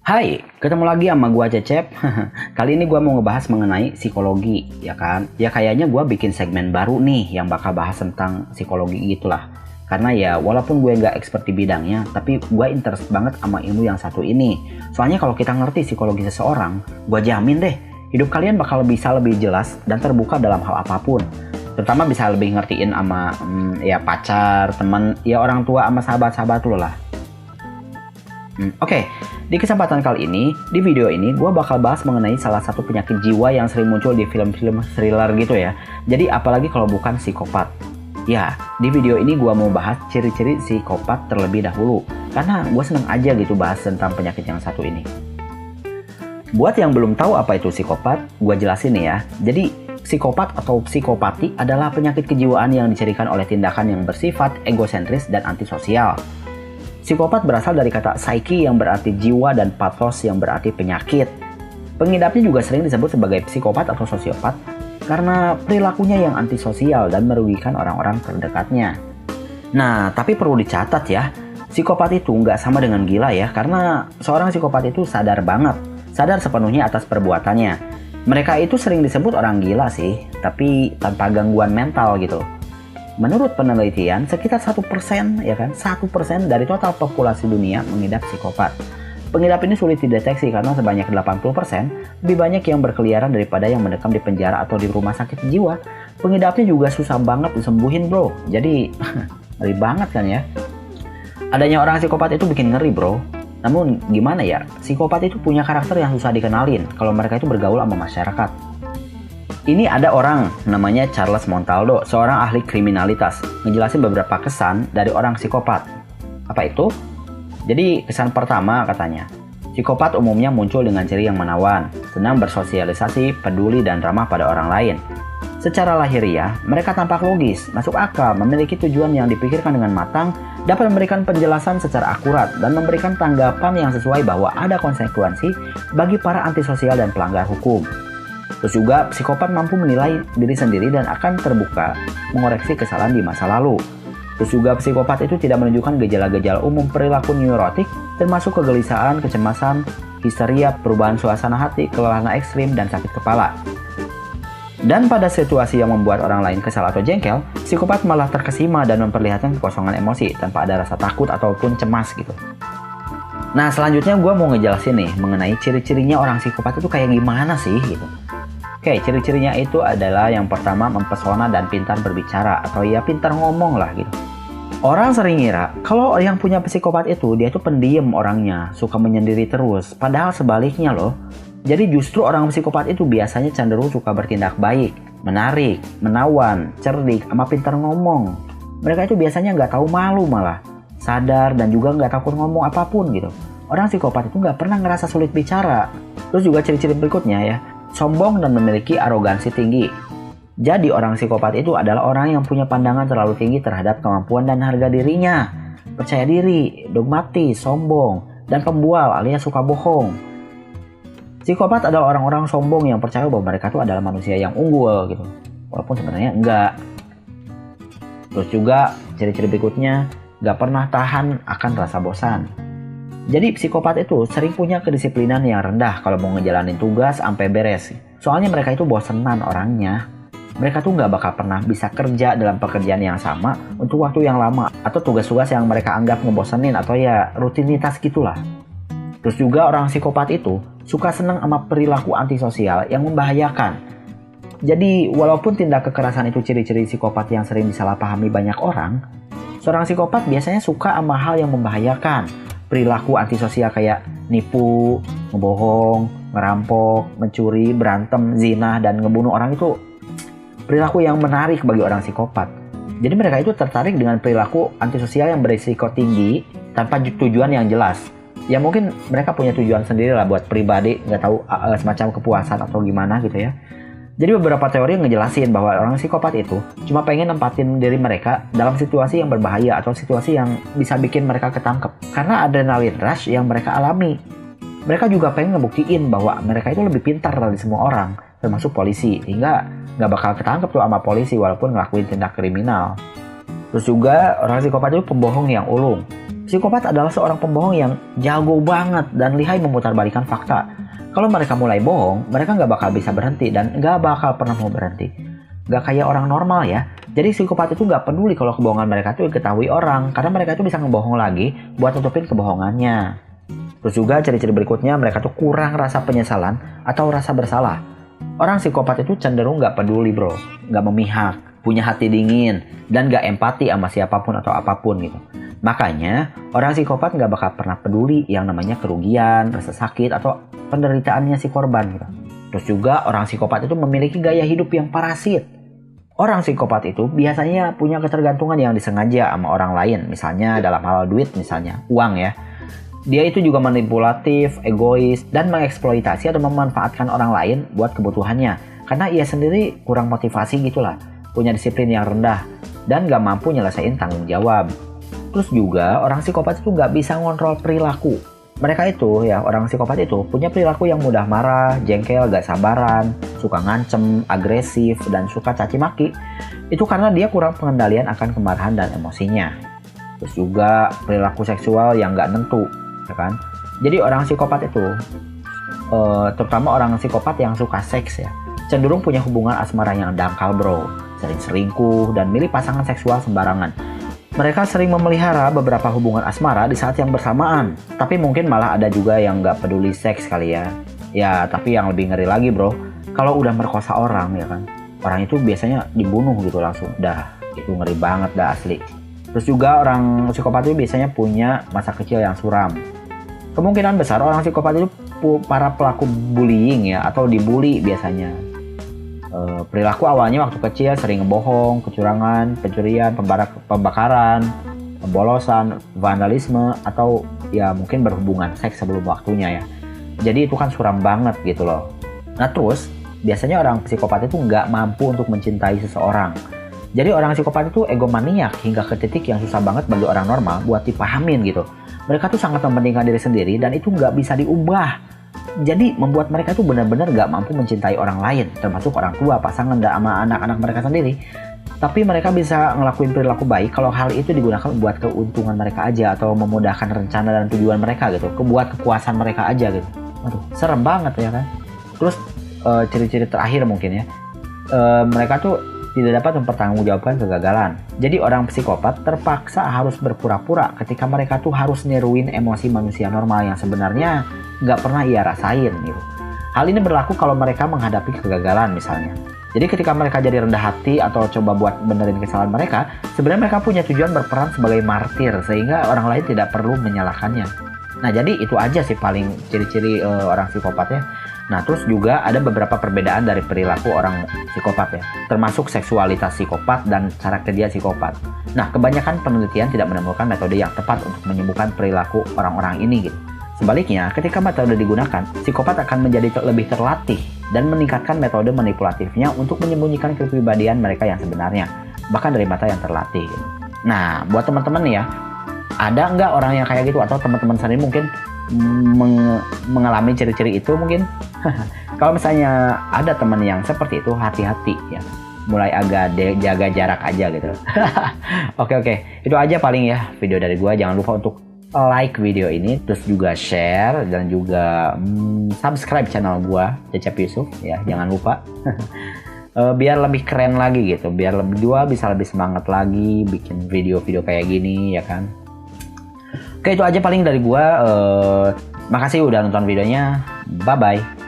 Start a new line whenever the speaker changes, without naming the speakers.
Hai, ketemu lagi sama gua Cecep. Kali ini gua mau ngebahas mengenai psikologi, ya kan? Ya kayaknya gua bikin segmen baru nih yang bakal bahas tentang psikologi gitulah. Karena ya walaupun gue nggak expert di bidangnya, tapi gue interest banget sama ilmu yang satu ini. Soalnya kalau kita ngerti psikologi seseorang, gua jamin deh, hidup kalian bakal bisa lebih jelas dan terbuka dalam hal apapun. Terutama bisa lebih ngertiin sama ya pacar, teman, ya orang tua sama sahabat-sahabat lo lah. Oke, di kesempatan kali ini, di video ini gue bakal bahas mengenai salah satu penyakit jiwa yang sering muncul di film-film thriller gitu ya. Jadi apalagi kalau bukan psikopat. Ya, di video ini gue mau bahas ciri-ciri psikopat terlebih dahulu. Karena gue seneng aja gitu bahas tentang penyakit yang satu ini. Buat yang belum tahu apa itu psikopat, gue jelasin nih ya. Jadi, psikopat atau psikopati adalah penyakit kejiwaan yang dicirikan oleh tindakan yang bersifat egosentris dan antisosial. Psikopat berasal dari kata psyche yang berarti jiwa dan pathos yang berarti penyakit. Pengidapnya juga sering disebut sebagai psikopat atau sosiopat karena perilakunya yang antisosial dan merugikan orang-orang terdekatnya. Nah, tapi perlu dicatat ya, psikopat itu nggak sama dengan gila ya, karena seorang psikopat itu sadar banget, sadar sepenuhnya atas perbuatannya. Mereka itu sering disebut orang gila sih, tapi tanpa gangguan mental gitu. Menurut penelitian, sekitar 1% ya kan, 1% dari total populasi dunia mengidap psikopat. Pengidap ini sulit dideteksi karena sebanyak 80% lebih banyak yang berkeliaran daripada yang mendekam di penjara atau di rumah sakit jiwa. Pengidapnya juga susah banget disembuhin bro, jadi ngeri banget kan ya. Adanya orang psikopat itu bikin ngeri bro. Namun gimana ya, psikopat itu punya karakter yang susah dikenalin kalau mereka itu bergaul sama masyarakat. Ini ada orang namanya Charles Montaldo, seorang ahli kriminalitas, ngejelasin beberapa kesan dari orang psikopat. Apa itu? Jadi kesan pertama katanya, psikopat umumnya muncul dengan ciri yang menawan, senang bersosialisasi, peduli dan ramah pada orang lain. Secara lahiriah, mereka tampak logis, masuk akal, memiliki tujuan yang dipikirkan dengan matang, dapat memberikan penjelasan secara akurat, dan memberikan tanggapan yang sesuai bahwa ada konsekuensi bagi para antisosial dan pelanggar hukum. Terus juga psikopat mampu menilai diri sendiri dan akan terbuka mengoreksi kesalahan di masa lalu. Terus juga psikopat itu tidak menunjukkan gejala-gejala umum perilaku neurotik termasuk kegelisahan, kecemasan, histeria, perubahan suasana hati, kelelahan ekstrim, dan sakit kepala. Dan pada situasi yang membuat orang lain kesal atau jengkel, psikopat malah terkesima dan memperlihatkan kekosongan emosi tanpa ada rasa takut ataupun cemas gitu. Nah selanjutnya gue mau ngejelasin nih mengenai ciri-cirinya orang psikopat itu kayak gimana sih gitu. Oke, ciri-cirinya itu adalah yang pertama mempesona dan pintar berbicara atau ya pintar ngomong lah gitu. Orang sering ngira kalau yang punya psikopat itu dia tuh pendiam orangnya, suka menyendiri terus. Padahal sebaliknya loh. Jadi justru orang psikopat itu biasanya cenderung suka bertindak baik, menarik, menawan, cerdik, sama pintar ngomong. Mereka itu biasanya nggak tahu malu malah, sadar dan juga nggak takut ngomong apapun gitu. Orang psikopat itu nggak pernah ngerasa sulit bicara. Terus juga ciri-ciri berikutnya ya, sombong dan memiliki arogansi tinggi. Jadi orang psikopat itu adalah orang yang punya pandangan terlalu tinggi terhadap kemampuan dan harga dirinya. Percaya diri, dogmatis, sombong, dan pembual alias suka bohong. Psikopat adalah orang-orang sombong yang percaya bahwa mereka itu adalah manusia yang unggul gitu. Walaupun sebenarnya enggak. Terus juga ciri-ciri berikutnya, gak pernah tahan akan rasa bosan. Jadi psikopat itu sering punya kedisiplinan yang rendah kalau mau ngejalanin tugas sampai beres. Soalnya mereka itu bosenan orangnya. Mereka tuh gak bakal pernah bisa kerja dalam pekerjaan yang sama untuk waktu yang lama. Atau tugas-tugas yang mereka anggap ngebosenin atau ya rutinitas gitulah. Terus juga orang psikopat itu suka senang sama perilaku antisosial yang membahayakan. Jadi walaupun tindak kekerasan itu ciri-ciri psikopat yang sering disalahpahami banyak orang, seorang psikopat biasanya suka sama hal yang membahayakan. Perilaku antisosial kayak nipu, ngebohong, ngerampok, mencuri, berantem, zina, dan ngebunuh orang itu perilaku yang menarik bagi orang psikopat. Jadi mereka itu tertarik dengan perilaku antisosial yang berisiko tinggi tanpa tujuan yang jelas. Ya mungkin mereka punya tujuan sendiri lah buat pribadi, nggak tahu semacam kepuasan atau gimana gitu ya. Jadi beberapa teori ngejelasin bahwa orang psikopat itu cuma pengen nempatin diri mereka dalam situasi yang berbahaya atau situasi yang bisa bikin mereka ketangkep. Karena adrenalin rush yang mereka alami. Mereka juga pengen ngebuktiin bahwa mereka itu lebih pintar dari semua orang, termasuk polisi. Hingga nggak bakal ketangkep tuh sama polisi walaupun ngelakuin tindak kriminal. Terus juga orang psikopat itu pembohong yang ulung. Psikopat adalah seorang pembohong yang jago banget dan lihai memutarbalikkan fakta. Kalau mereka mulai bohong, mereka nggak bakal bisa berhenti dan nggak bakal pernah mau berhenti. Nggak kayak orang normal ya. Jadi psikopat itu nggak peduli kalau kebohongan mereka itu diketahui orang, karena mereka itu bisa ngebohong lagi buat tutupin kebohongannya. Terus juga ciri-ciri berikutnya, mereka tuh kurang rasa penyesalan atau rasa bersalah. Orang psikopat itu cenderung nggak peduli bro, nggak memihak, punya hati dingin, dan nggak empati sama siapapun atau apapun gitu. Makanya, orang psikopat nggak bakal pernah peduli yang namanya kerugian, rasa sakit, atau penderitaannya si korban gitu. Terus juga orang psikopat itu memiliki gaya hidup yang parasit. Orang psikopat itu biasanya punya ketergantungan yang disengaja sama orang lain, misalnya dalam hal duit misalnya, uang ya. Dia itu juga manipulatif, egois, dan mengeksploitasi atau memanfaatkan orang lain buat kebutuhannya. Karena ia sendiri kurang motivasi gitulah, punya disiplin yang rendah, dan gak mampu nyelesain tanggung jawab. Terus juga orang psikopat itu nggak bisa ngontrol perilaku. Mereka itu ya, orang psikopat itu punya perilaku yang mudah marah, jengkel, gak sabaran, suka ngancem, agresif, dan suka caci maki. Itu karena dia kurang pengendalian akan kemarahan dan emosinya. Terus juga perilaku seksual yang gak nentu, ya kan? Jadi orang psikopat itu, terutama orang psikopat yang suka seks ya, cenderung punya hubungan asmara yang dangkal bro, sering selingkuh dan milih pasangan seksual sembarangan. Mereka sering memelihara beberapa hubungan asmara di saat yang bersamaan. Tapi mungkin malah ada juga yang nggak peduli seks kali ya. Ya, tapi yang lebih ngeri lagi bro, kalau udah merkosa orang ya kan, orang itu biasanya dibunuh gitu langsung. Dah, itu ngeri banget dah asli. Terus juga orang psikopat itu biasanya punya masa kecil yang suram. Kemungkinan besar orang psikopat itu para pelaku bullying ya, atau dibully biasanya. Perilaku awalnya waktu kecil sering ngebohong, kecurangan, pencurian, pembakaran, pembolosan, vandalisme, atau ya mungkin berhubungan seks sebelum waktunya ya. Jadi itu kan suram banget gitu loh. Nah terus biasanya orang psikopat itu nggak mampu untuk mencintai seseorang. Jadi orang psikopat itu egomaniak hingga ke titik yang susah banget bagi orang normal buat dipahamin gitu. Mereka tuh sangat mementingkan diri sendiri dan itu nggak bisa diubah. Jadi membuat mereka tuh benar-benar gak mampu mencintai orang lain, termasuk orang tua, pasangan, dan sama anak-anak mereka sendiri. Tapi mereka bisa ngelakuin perilaku baik kalau hal itu digunakan buat keuntungan mereka aja atau memudahkan rencana dan tujuan mereka gitu, buat kepuasan mereka aja gitu. Aduh, serem banget ya kan. Terus ciri-ciri terakhir mungkin ya, mereka tuh tidak dapat mempertanggungjawabkan kegagalan. Jadi orang psikopat terpaksa harus berpura-pura ketika mereka tuh harus niruin emosi manusia normal yang sebenarnya nggak pernah ia rasain gitu. Hal ini berlaku kalau mereka menghadapi kegagalan misalnya. Jadi ketika mereka jadi rendah hati atau coba buat benerin kesalahan mereka, sebenarnya mereka punya tujuan berperan sebagai martir sehingga orang lain tidak perlu menyalahkannya. Nah jadi itu aja sih paling ciri-ciri orang psikopatnya. Nah terus juga ada beberapa perbedaan dari perilaku orang psikopat ya, termasuk seksualitas psikopat dan cara kerja psikopat. Nah kebanyakan penelitian tidak menemukan metode yang tepat untuk menyembuhkan perilaku orang-orang ini gitu. Sebaliknya, ketika metode digunakan, psikopat akan menjadi lebih terlatih dan meningkatkan metode manipulatifnya untuk menyembunyikan kepribadian mereka yang sebenarnya, bahkan dari mata yang terlatih. Nah, buat teman-teman nih ya, ada nggak orang yang kayak gitu atau teman-teman sendiri mungkin mengalami ciri-ciri itu mungkin? Kalau misalnya ada teman yang seperti itu, hati-hati ya. Mulai agak jaga jarak aja gitu. Oke, itu aja paling ya video dari gua. Jangan lupa untuk like video ini, terus juga share dan juga subscribe channel gua Cecep Yusuf ya, jangan lupa. Biar lebih keren lagi gitu, biar gua bisa lebih semangat lagi bikin video-video kayak gini ya kan. Oke, itu aja paling dari gua. Makasih udah nonton videonya. Bye bye.